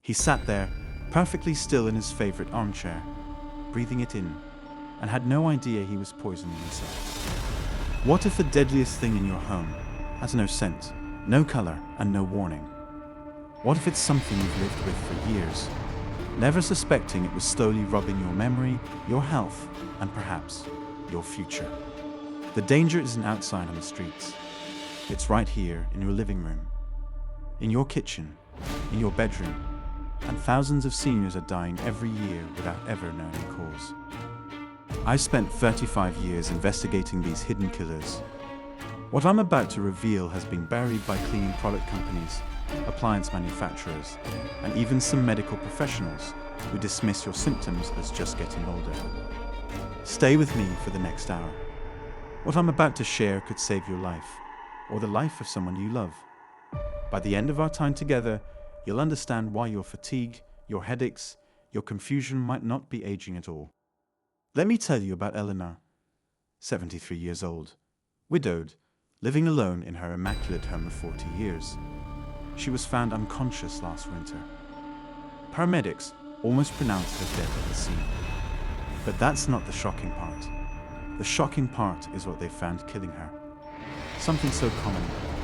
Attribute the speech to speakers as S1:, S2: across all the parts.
S1: He sat there, perfectly still in his favorite armchair, breathing it in, and had no idea he was poisoning himself. What if the deadliest thing in your home has no scent, no color, and no warning? What if it's something you've lived with for years, never suspecting it was slowly robbing your memory, your health, and perhaps your future? The danger isn't outside on the streets. It's right here in your living room, in your kitchen, in your bedroom, and thousands of seniors are dying every year without ever knowing the cause. I've spent 35 years investigating these hidden killers. What I'm about to reveal has been buried by cleaning product companies, appliance manufacturers, and even some medical professionals who dismiss your symptoms as just getting older. Stay with me for the next hour. What I'm about to share could save your life, or the life of someone you love. By the end of our time together, you'll understand why your fatigue, your headaches, your confusion might not be aging at all. Let me tell you about Eleanor, 73 years old, widowed, living alone in her immaculate home of 40 years. She was found unconscious last winter. Paramedics almost pronounced her dead at the scene. But that's not the shocking part. The shocking part is what they found killing her. Something so common,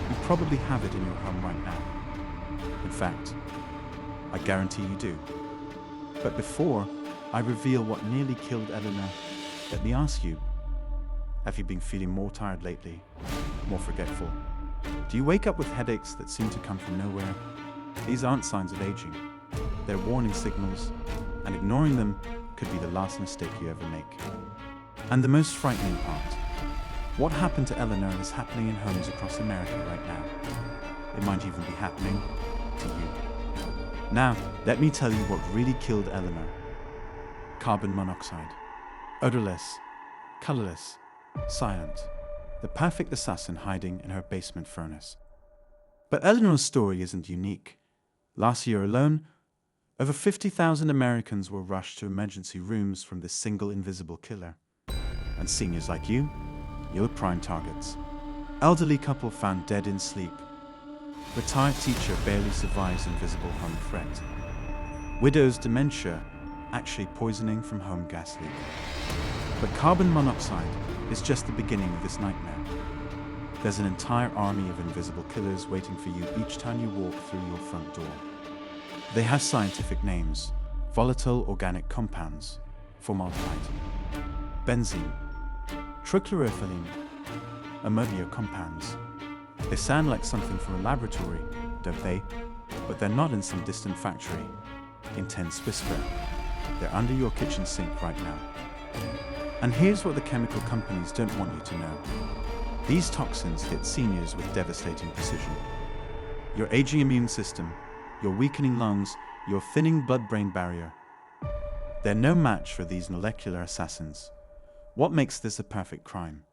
S1: you probably have it in your home right now. In fact, I guarantee you do. But before I reveal what nearly killed Eleanor, let me ask you, have you been feeling more tired lately, more forgetful? Do you wake up with headaches that seem to come from nowhere? These aren't signs of aging. They're warning signals, and ignoring them could be the last mistake you ever make. And the most frightening part, what happened to Eleanor is happening in homes across America right now. It might even be happening to you. Now, let me tell you what really killed Eleanor. Carbon monoxide. Odorless, colorless, silent. The perfect assassin hiding in her basement furnace. But Eleanor's story isn't unique. Last year alone, over 50,000 Americans were rushed to emergency rooms from this single invisible killer. And seniors like you, you're prime targets. Elderly couple found dead in sleep. Retired teacher barely survives invisible home threat. Widow's dementia, actually poisoning from home gas leak. But carbon monoxide is just the beginning of this nightmare. There's an entire army of invisible killers waiting for you each time you walk through your front door. They have scientific names: volatile organic compounds, formaldehyde, benzene, trichloroethylene, ammonia compounds. They sound like something from a laboratory, don't they? But they're not in some distant factory. Intense whisper. They're under your kitchen sink right now. And here's what the chemical companies don't want you to know. These toxins hit seniors with devastating precision. Your aging immune system, your weakening lungs, your thinning blood-brain barrier. They're no match for these molecular assassins. What makes this a perfect crime?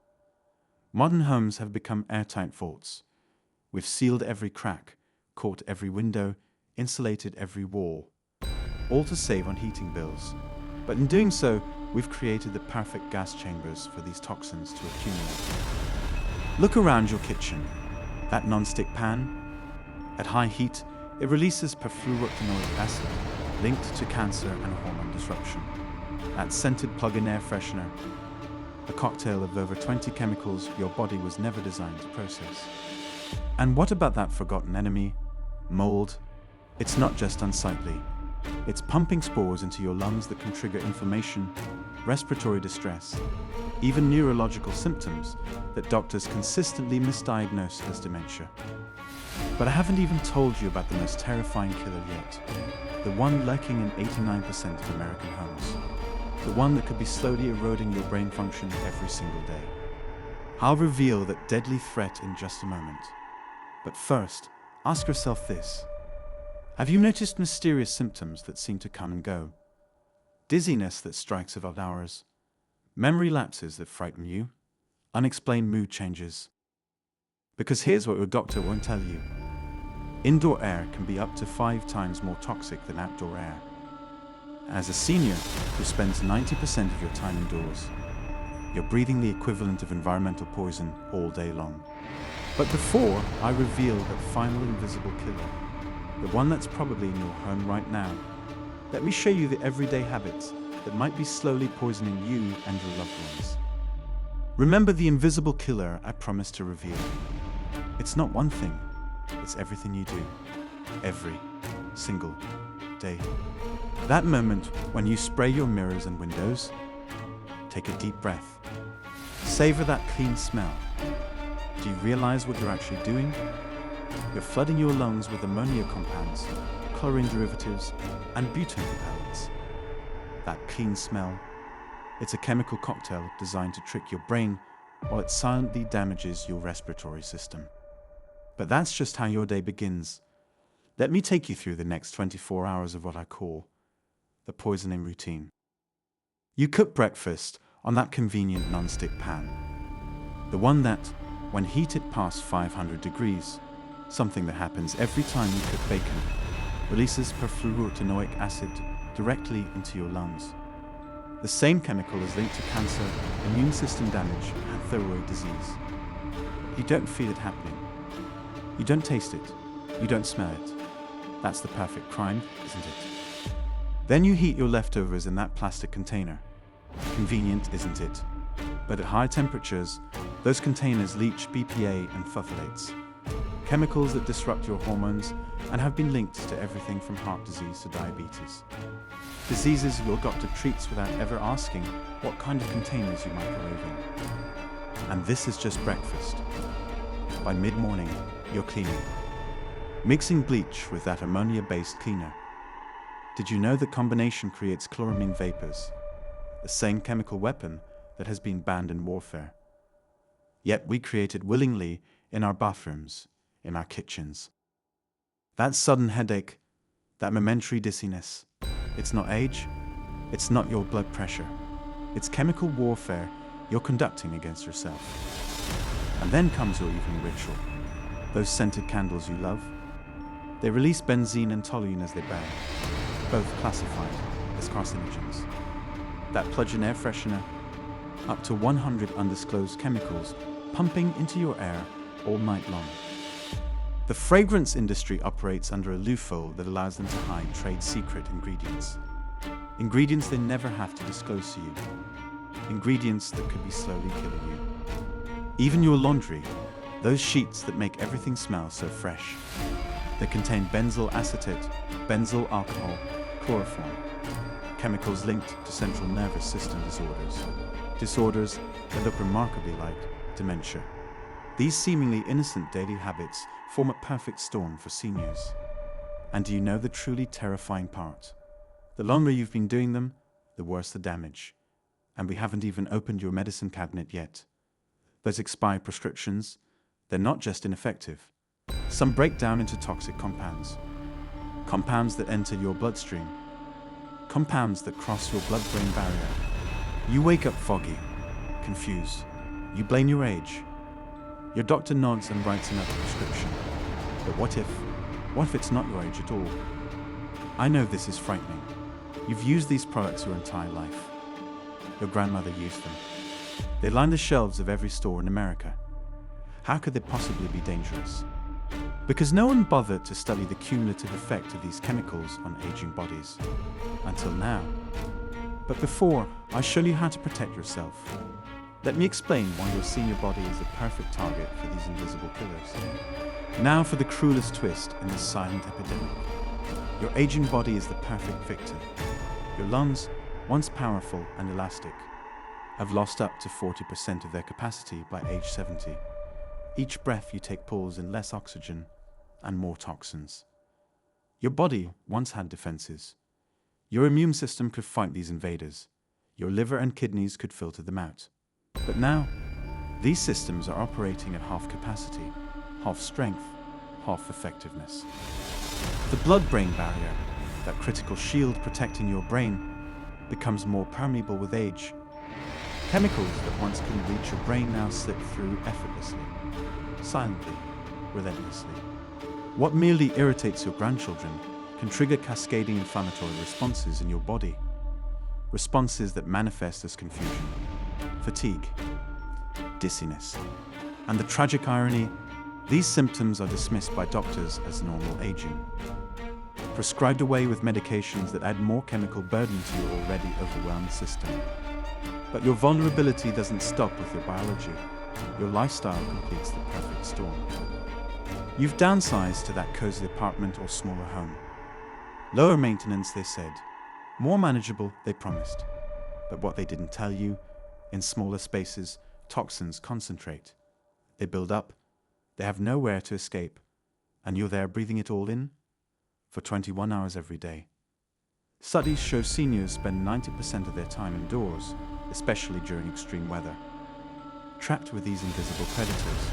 S1: Modern homes have become airtight vaults. We've sealed every crack, caught every window, insulated every wall, all to save on heating bills. But in doing so, we've created the perfect gas chambers for these toxins to accumulate. Look around your kitchen. That non-stick pan, at high heat, it releases perfluorooctanoic acid, linked to cancer and hormone disruption. That scented plug-in air freshener, a cocktail of over 20 chemicals your body was never designed to process. And what about that forgotten enemy, mold? It's not just unsightly. It's pumping spores into your lungs that can trigger inflammation, respiratory distress, even neurological symptoms that doctors consistently misdiagnose as dementia. But I haven't even told you about the most terrifying killer yet, the one lurking in 89% of American homes, the one that could be slowly eroding your brain function every single day. I'll reveal that deadly threat in just a moment. But first, ask yourself this. Have you noticed mysterious symptoms that seem to come and go? Dizziness that strikes at odd hours, memory lapses that frighten you, unexplained mood changes. Because here's what your doctor won't tell you. Indoor air can be up to 5 times more toxic than outdoor air. As a senior who spends 90% of your time indoors, you're breathing the equivalent of environmental poison all day long. But before I reveal that final invisible killer, the one that's probably in your home right now. Let me show you the everyday habits that might be slowly poisoning you and your loved ones. Remember the invisible killer I promised to reveal. It's not one thing, it's everything you do, every single day. That moment when you spray your mirrors and windows, take a deep breath. Savor that clean smell. Do you realize what you're actually doing? You're flooding your lungs with ammonia compounds, chlorine derivatives, and butane propellants. That clean smell, it's a chemical cocktail designed to trick your brain while it silently damages your respiratory system. But that's just how your day begins. Let me take you through the next 24 hours of what I call the poisoning routine. You cook breakfast on that convenient non-stick pan. The one that, when heated past 500 degrees, something that happens every time you cook bacon, releases perfluoroetanoic acid directly into your lungs. The same chemical is linked to cancer, immune system damage, and thyroid disease. You don't feel it happening. You don't taste it. You don't smell it. That's the perfect crime, isn't it? Then you heat your leftovers in that plastic container. Convenient, isn't it? But at high temperatures, those containers leach BPA and phthalates, chemicals that disrupt your hormones and have been linked to everything from heart disease to diabetes. Diseases your doctor treats without ever asking what kind of containers you microwave in. And this is just breakfast. By mid-morning, you're cleaning. Mixing bleach with that ammonia-based cleaner. Did you know the combination creates chloramine vapors, the same chemical weapon that has been banned in warfare? Yet we create it willingly in our bathrooms, in our kitchens. That sudden headache, that momentary dizziness, it's not age, it's not your blood pressure. It's chemical warfare you're conducting against yourself. And then comes your evening ritual. Those scented candles you love. They release benzene and toluene as they burn, both classified as carcinogens. That plug-in air freshener, up to 100 undisclosed chemicals pumping into your air all night long. The fragrance industry operates under a loophole that allows them to hide trade secret ingredients. Ingredients they never have to disclose to you. Ingredients that could be slowly killing you. Even your laundry, those sheets that make everything smell so fresh. They contain benzyl acetate, benzyl alcohol, chloroform, chemicals linked to central nervous system disorders that look remarkably like dementia. These seemingly innocent daily habits form a perfect storm for seniors. And do you know the truly terrifying part? The longer you've been doing them, the worse the damage. And we haven't even opened your medicine cabinet yet. Those expired prescriptions, they're not just ineffective. Some break down into toxic compounds. Compounds that enter your bloodstream. Compounds that cross your blood-brain barrier. You wake up foggy, confused. You blame your age. Your doctor nods and writes another prescription. But what if it's not your age at all? I know this is frightening. You've used these products your entire life. Your grandmother used them. They line the shelves of every store in America. How could they possibly be dangerous? Because no one bothered to study the cumulative effect of these chemicals on aging bodies. Until now. But before I show you how to protect yourself, let me explain why your senior body is the perfect target for these invisible killers. Now for the cruelest twist in this silent epidemic. Your aging body is the perfect victim. Your lungs, once powerful and elastic, have lost up to 40% of their capacity by age 70. Each breath you take pulls in less oxygen and more toxins. Your body once had defenses. Your immune system could fight these invaders. Your liver and kidneys could filter them out. But now, these systems are operating at half capacity, half strength, half effectiveness. The blood-brain barrier, that critical shield protecting your brain, becomes more permeable with age. Chemicals that once couldn't reach your brain now slip through effortlessly, silently, relentlessly. What merely irritates your grandchildren can trigger cascading inflammatory responses in your body. Responses that manifest as confusion, fatigue, dizziness. And the tragic irony, These symptoms are dismissed by doctors as normal aging, prescribed away with medications that add more chemical burden to your already overwhelmed system. But your vulnerability doesn't stop with your biology. Your lifestyle completes the perfect storm. You've downsized to that cozy apartment or smaller home. Lower maintenance, they said. More manageable, they promised. But what they didn't tell you, in smaller spaces, toxins concentrate. They build up, they have nowhere to escape, and you're there breathing it all in for 21 hours every day. Studies show seniors spend 90% of their time indoors, especially during extreme weather, trapped with these invisible predators.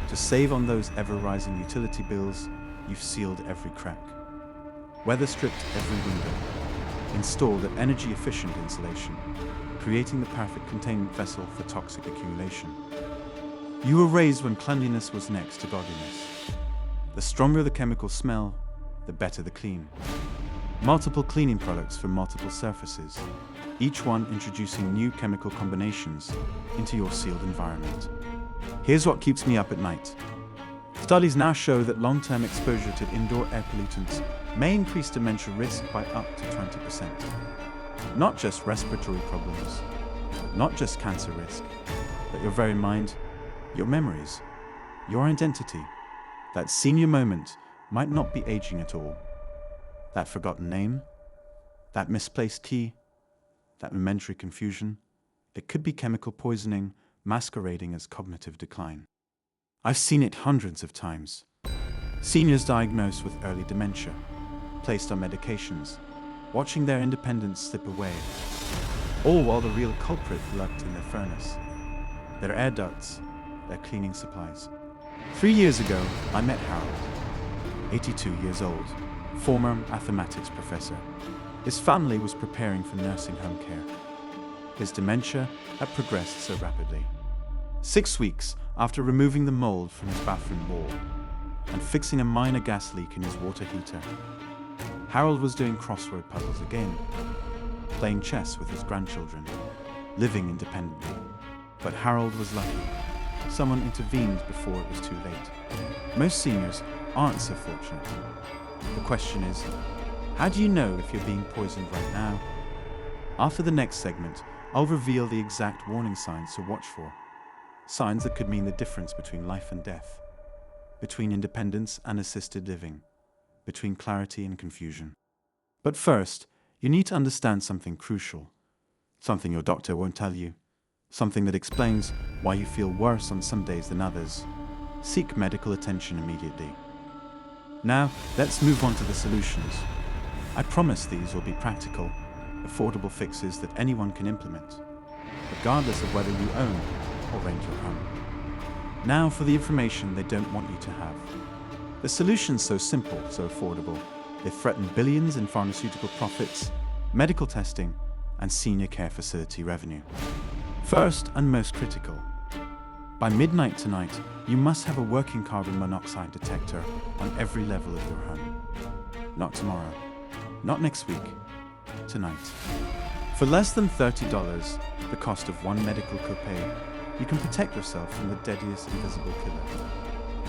S1: To save on those ever-rising utility bills, you've sealed every crack, weather-stripped every window, installed an energy-efficient insulation, creating the perfect containment vessel for toxic accumulation. You were raised when cleanliness was next to godliness. The stronger the chemical smell, the better the clean. Multiple cleaning products for multiple surfaces, each one introducing new chemical combinations into your sealed environment. Here's what keeps me up at night. Studies now show that long-term exposure to indoor air pollutants may increase dementia risk by up to 20%. Not just respiratory problems, not just cancer risk, but your very mind, your memories, your identity. That senior moment might not be aging at all. That forgotten name, that misplaced key, that momentary confusion, it could be chemical poisoning masquerading as cognitive decline. I've seen it hundreds of times. Seniors diagnosed with early dementia, placed on medications, watching their independence slip away, all while the real culprit lurked in their furnace, their air ducts, their cleaning supplies. 3 years ago, I met Harold, 82 years old, former mathematics professor. His family was preparing for nursing home care. His dementia had progressed so rapidly. 6 weeks after removing the mold from his bathroom wall and fixing a minor gas leak in his water heater, Harold was doing crossword puzzles again, playing chess with his grandchildren, living independently. But Harold was lucky. Someone intervened before it was too late. Most seniors aren't so fortunate. The question is, how do you know if you're being poisoned right now? After the next segment, I'll reveal the exact warning signs to watch for. Signs that could mean the difference between life and death, between independence and assisted living, between clarity and confusion. But first, you need to understand something crucial, something your doctor won't tell you, something that explains why you feel worse on some days than others. Seek medical attention immediately. Now, let's move on to the solutions. I promise these will be practical, affordable fixes that anyone can implement, regardless of whether you own or rent your home. Now for the information they don't want you to have. The solution's so simple, so affordable, they threaten billions in pharmaceutical profits, medical testing, and senior care facility revenue. First and most critical, by midnight tonight, you must have a working carbon monoxide detector on every level of your home. Not tomorrow, not next week, tonight. For less than $30, the cost of one medical copay, you can protect yourself from the deadliest invisible killer.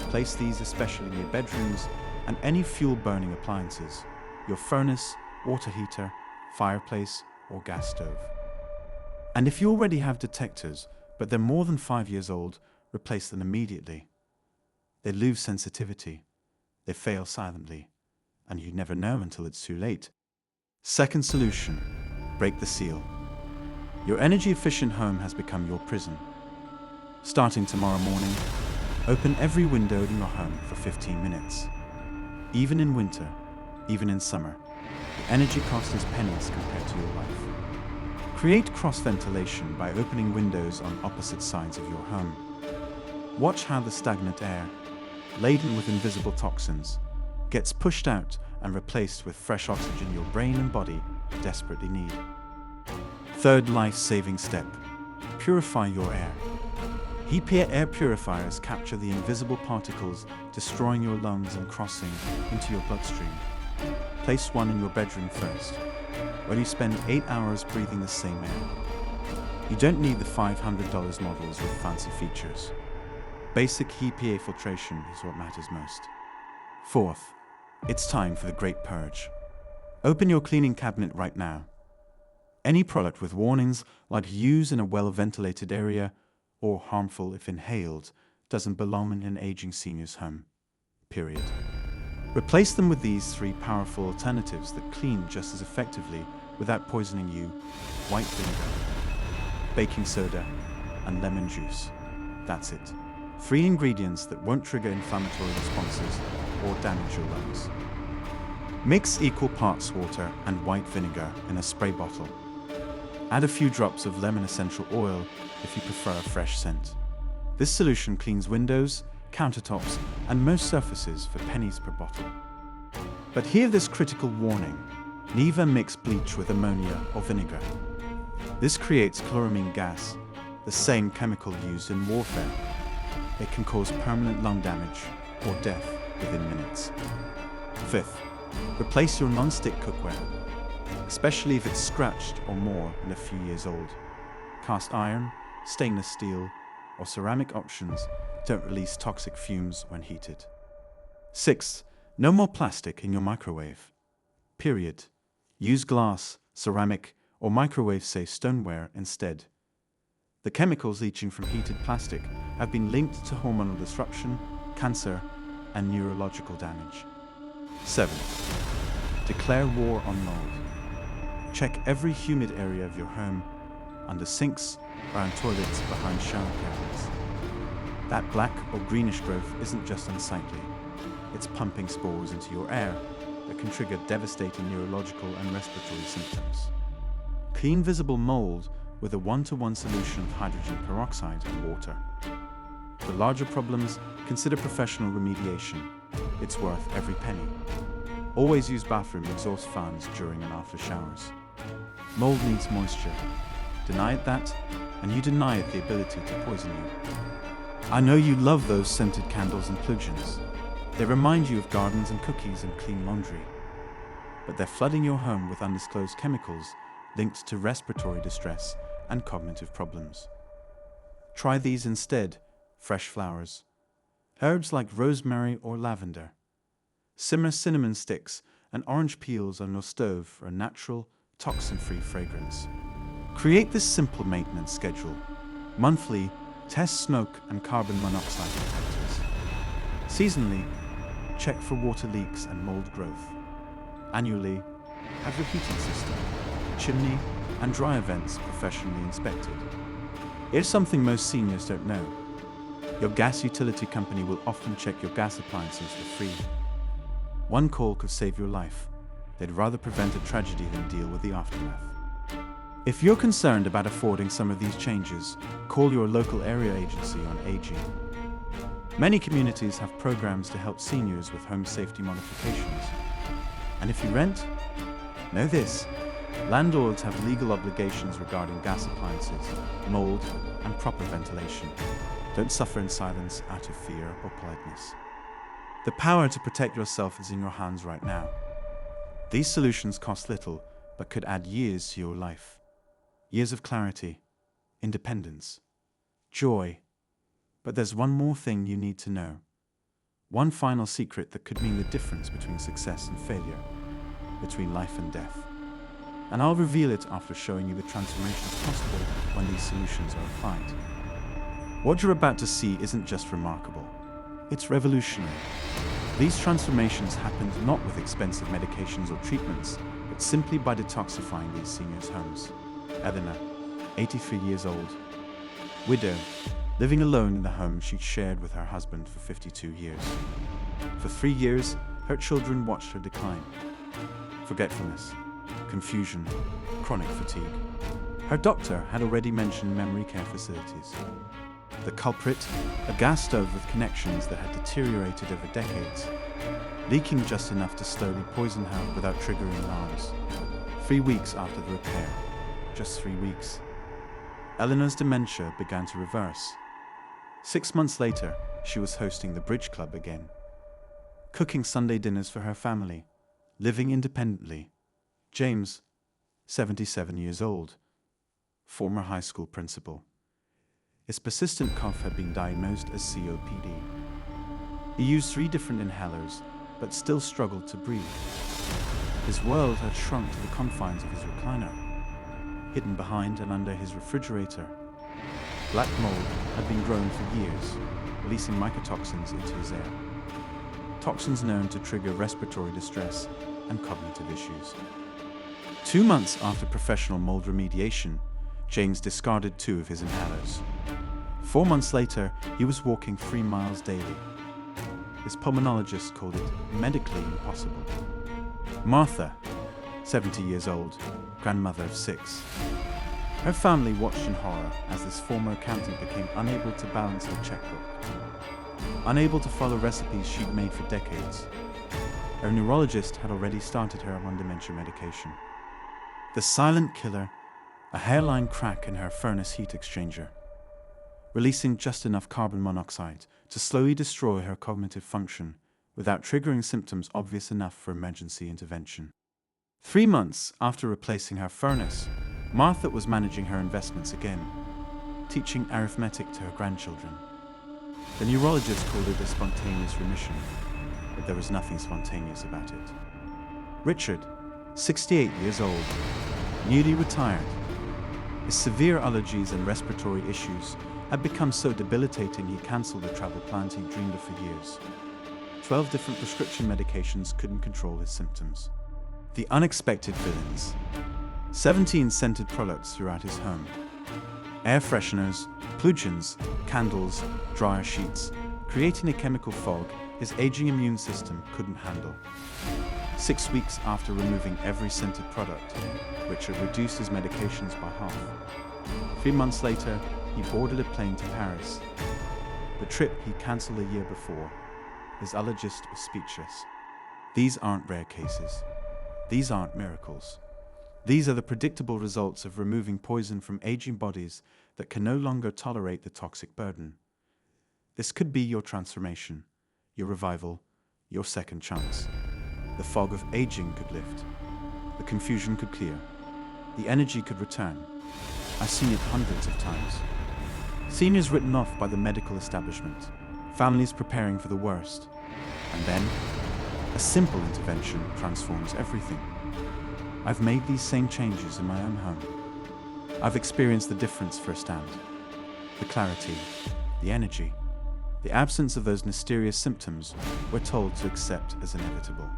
S1: Place these especially near bedrooms and any fuel-burning appliances, your furnace, water heater, fireplace, or gas stove. And if you already have detectors, but they're more than 5 years old, replace them immediately. They lose sensitivity, they fail silently, and you never know until it's too late. Second solution, break the seal. Your energy-efficient home has become your prison. Starting tomorrow morning, open every window in your home for 15 minutes. Even in winter, even in summer, the energy cost is pennies compared to your life. Create cross-ventilation by opening windows on opposite sides of your home. Watch how the stagnant air, laden with invisible toxins, gets pushed out and replaced with fresh oxygen your brain and body desperately need. Third life-saving step, purify your air. HEPA air purifiers capture the invisible particles destroying your lungs and crossing into your bloodstream. Place one in your bedroom first, where you spend 8 hours breathing the same air. You don't need the $500 models with fancy features. Basic HEPA filtration is what matters most. Fourth, it's time for the Great Purge. Open your cleaning cabinet right now. Any product with warnings like use in a well-ventilated area or harmful if inhaled doesn't belong in an aging senior's home. Period. Replace them with these three powerful alternatives that clean just as effectively without poisoning you: white vinegar, baking soda, and lemon juice. That's it. 3 ingredients that won't trigger inflammatory responses or damage your lungs. Mix equal parts water and white vinegar in a spray bottle. Add a few drops of lemon essential oil if you prefer a fresh scent. This solution cleans windows, countertops, and most surfaces for pennies per bottle. But hear this critical warning: never mix bleach with ammonia or vinegar. This creates chloramine gas, the same chemical used in warfare. It can cause permanent lung damage or death within minutes. Fifth, replace your non-stick cookware, especially if it's scratched or more than a few years old. Cast iron, stainless steel, or ceramic options don't release toxic fumes when heated. Sixth, no more plastic in your microwave. Period. Use glass, ceramic, or microwave-safe stoneware instead. The chemicals leaching from heated plastic have been linked to hormonal disruption, cancer, and neurological damage. 7. Declare war on mold. Check every humid area of your home, under sinks, around toilets, behind shower curtains. That black or greenish growth isn't just unsightly. It's pumping spores into your air that can trigger devastating neurological and respiratory symptoms. Clean visible mold with a 1-to-1 solution of hydrogen peroxide and water. For larger problems, consider professional remediation. It's worth every penny. Always use bathroom exhaust fans during and after showers. Mold needs moisture. Deny it that, and you deny it the ability to poison you. I know you love those scented candles and plugins. They remind you of gardens and cookies and clean laundry. But they're flooding your home with undisclosed chemicals linked to respiratory distress and cognitive problems. Try these instead: fresh flowers, herbs like rosemary or lavender. Simmer cinnamon sticks and orange peels on your stove for a natural, toxin-free fragrance. Create this simple maintenance schedule. Monthly, test smoke and carbon monoxide detectors. Seasonally, check for water leaks and mold growth. Annually, have your heating system, chimney, and dry vents professionally inspected. Here's something most seniors don't know. Your gas utility company will often check your gas appliances for free. One call could save your life. They'd rather prevent a tragedy than deal with the aftermath. If you're concerned about affording some of these changes, call your local area agency on aging. Many communities have programs to help seniors with home safety modifications. And if you rent, know this: landlords have legal obligations regarding gas appliances, mold, and proper ventilation. Don't suffer in silence out of fear or politeness. The power to protect yourself is in your hands right now. These solutions cost little, but could add years to your life. Years of clarity, independence, joy. But there's one more thing you need to know. One final secret that could mean the difference between success and failure, between life and death. And I'll reveal it after showing you the transformations possible when these solutions are applied. What you're about to see isn't just remarkable, it's revolutionary. These transformations happened not with expensive medications or treatments, but simply by detoxifying these seniors' homes. Eleanor, 83 years old, widow, living alone in the home she'd shared with her husband for 52 years. For 3 years, her children watched her decline. Forgetfulness, confusion, chronic fatigue. Her doctor had already mentioned memory care facilities. The culprit, a gas stove with connections that had deteriorated over decades, leaking just enough to slowly poison her without triggering alarms. 3 weeks after the repair, just 3 weeks, Eleanor's dementia began to reverse. 6 months later, she was hosting the bridge club again, cooking Sunday dinners for her family, living independently. James, 77 years old, former high school principal. His persistent cough had been diagnosed as COPD. He used 3 different inhalers, but still struggled to breathe. His world had shrunk to the confines of his recliner. Hidden behind and under his refrigerator, black mold had been growing for years, releasing mycotoxins into his air. Toxins known to trigger respiratory distress and cognitive issues. 2 months after professional mold remediation, James discarded 2 of his inhalers. 4 months later, he was walking 3 miles daily. His pulmonologist called it medically impossible. Martha, 70 years old, grandmother of 6. Her family watched in horror as this former accountant became unable to balance her checkbook, unable to follow recipes she'd made for decades. Her neurologist had already started her on dementia medication. The silent killer, a hairline crack in her furnace heat exchanger, releasing just enough carbon monoxide to slowly destroy her cognitive function without triggering symptoms obvious enough for emergency intervention. 3 months after replacing her furnace, Martha was managing her investments again, teaching arithmetic to her grandchildren. The neurologist called it a spontaneous remission, but there was nothing spontaneous about it. Richard, 68 years old, newly retired. His severe allergies and respiratory issues had become so debilitating he cancelled the travel plans he'd dreamed of for years. 12 different prescription medications couldn't control his symptoms. The unexpected villains. 17 scented products throughout his home. Air fresheners, plugins, candles, dryer sheets, creating a chemical fog his aging immune system couldn't handle. 6 weeks after removing every scented product, Richard reduced his medications by half. 3 months later, he boarded a plane to Paris. The trip he cancelled a year before. His allergist was speechless. These aren't rare cases. These aren't miracles. These are the predictable results of removing poison from aging bodies that can no longer tolerate the toxic burden. This could be your transformation, your revival, your second chance. The fog of aging could lift. The confusion could clear. The energy could return. I've seen it hundreds of times. Seniors written off by the medical establishment, families preparing for the worst. And then, a simple intervention transforms everything. I've made these same changes in my own home. I've experienced the difference firsthand. The clarity, the energy, the absence of those mysterious symptoms we're told to accept as inevitable.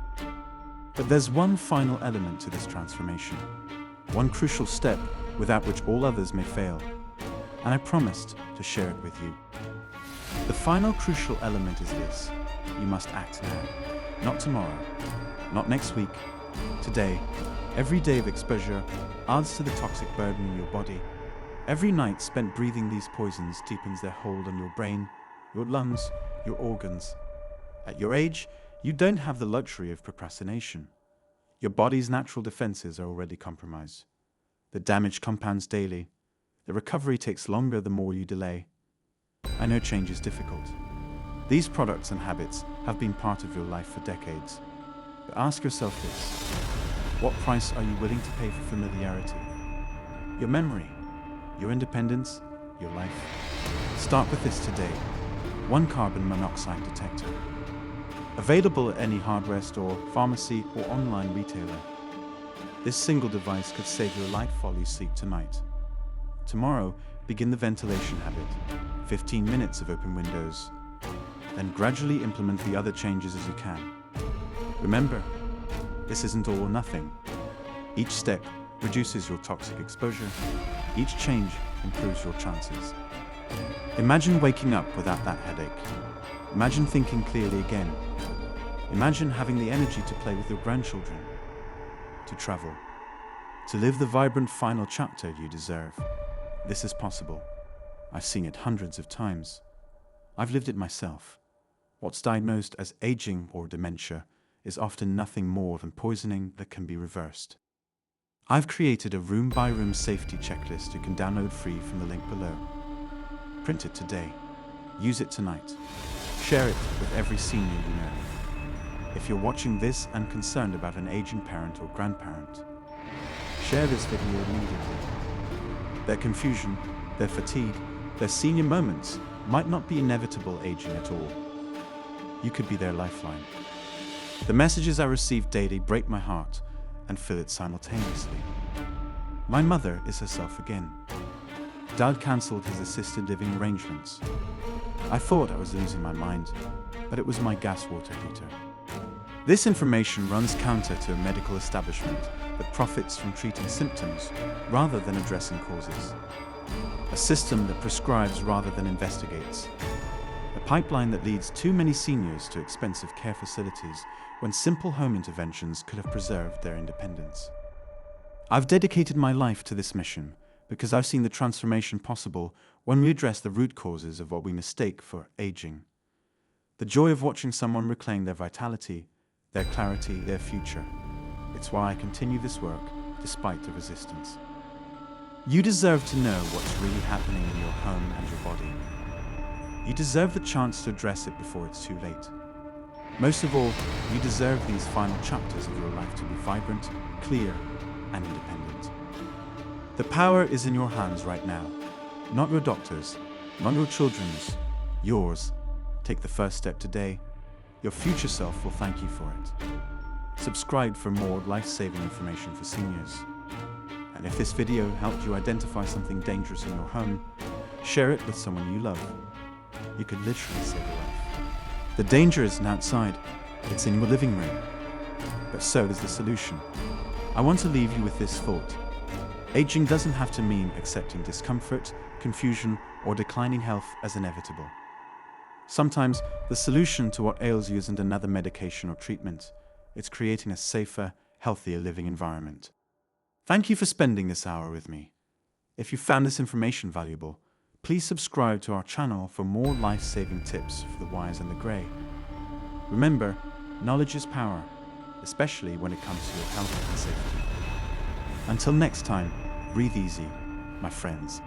S1: But there's one final element to this transformation, one crucial step without which all others may fail, and I promised to share it with you. The final crucial element is this: you must act now, not tomorrow, not next week, today. Every day of exposure adds to the toxic burden in your body. Every night spent breathing these poisons deepens their hold on your brain, your lungs, your organs. At your age, you don't have the luxury of procrastination. Your body's natural defenses are already compromised. The damage compounds daily. The recovery takes longer the more you delay. I know change is difficult. These products and habits have been part of your life for decades. But ask yourself this: what price are you willing to pay for familiarity? Your memory, your independence, your life. Start with this today. One carbon monoxide detector. Available at any hardware store, pharmacy, or online retailer. This single device could save your light while you sleep tonight. Tomorrow, begin the ventilation habit. 15 minutes of open windows. Then gradually implement the other changes as you can. Remember, this isn't all or nothing. Each step reduces your toxic exposure. Each change improves your chances. Imagine waking up without that headache. Imagine thinking clearly again. Imagine having the energy to play with your grandchildren, to travel, to live the vibrant final chapter you deserve. This is possible. I've seen it hundreds of times. I've lived it myself. What's diagnosed as aging or dementia is often nothing more than poisoning that can be reversed. I've created a room-by-room safety checklist you can download free from the link below. Print it today. Use it tonight. Share it with every senior you know. If you're watching this and concerned about an aging parent or grandparent, share this video immediately. Their confusion, their fatigue, Their senior moments might not be inevitable aging at all. You could be their lifeline. The messages I receive daily break my heart and fill it simultaneously. My mother is herself again. Dad cancelled his assisted living arrangements. I thought I was losing my mind, but it was my gas water heater. This information runs counter to a medical establishment that profits from treating symptoms rather than addressing causes. A system that prescribes rather than investigates. A pipeline that leads too many seniors to expensive care facilities when simple home interventions could have preserved their independence. I've dedicated my life to this mission because I've seen the transformation possible when we address the root causes of what we mistake for aging. The joy of watching someone reclaim their vitality, their clarity, their future. It's why I continue this work despite the resistance. You deserve to know what's really happening in your home and your body. You deserve the chance to address it before it's too late. Most of all, you deserve these final chapters of your life to be vibrant, clear, and independent. The power is in your hands right now. Not your doctor's, not your children's, yours. Take the first step today. Your future self will thank you for it. Subscribe for more life-saving information for seniors. And if this video helped you identify something dangerous in your home, share it with someone you love. You could literally save a life. The danger isn't outside, it's in your living room. But so does the solution. I want to leave you with this thought. Aging doesn't have to mean accepting discomfort, confusion, or declining health as inevitable. Sometimes the solution to what ails you isn't another medication or treatment. It's creating a safer, healthier living environment. Thank you for spending this hour with me. If you found this information valuable, please subscribe to our channel for more life-saving tips for the wise and the grey. Remember, knowledge is power, especially when it comes to your health and safety. Until next time, breathe easy, my friends.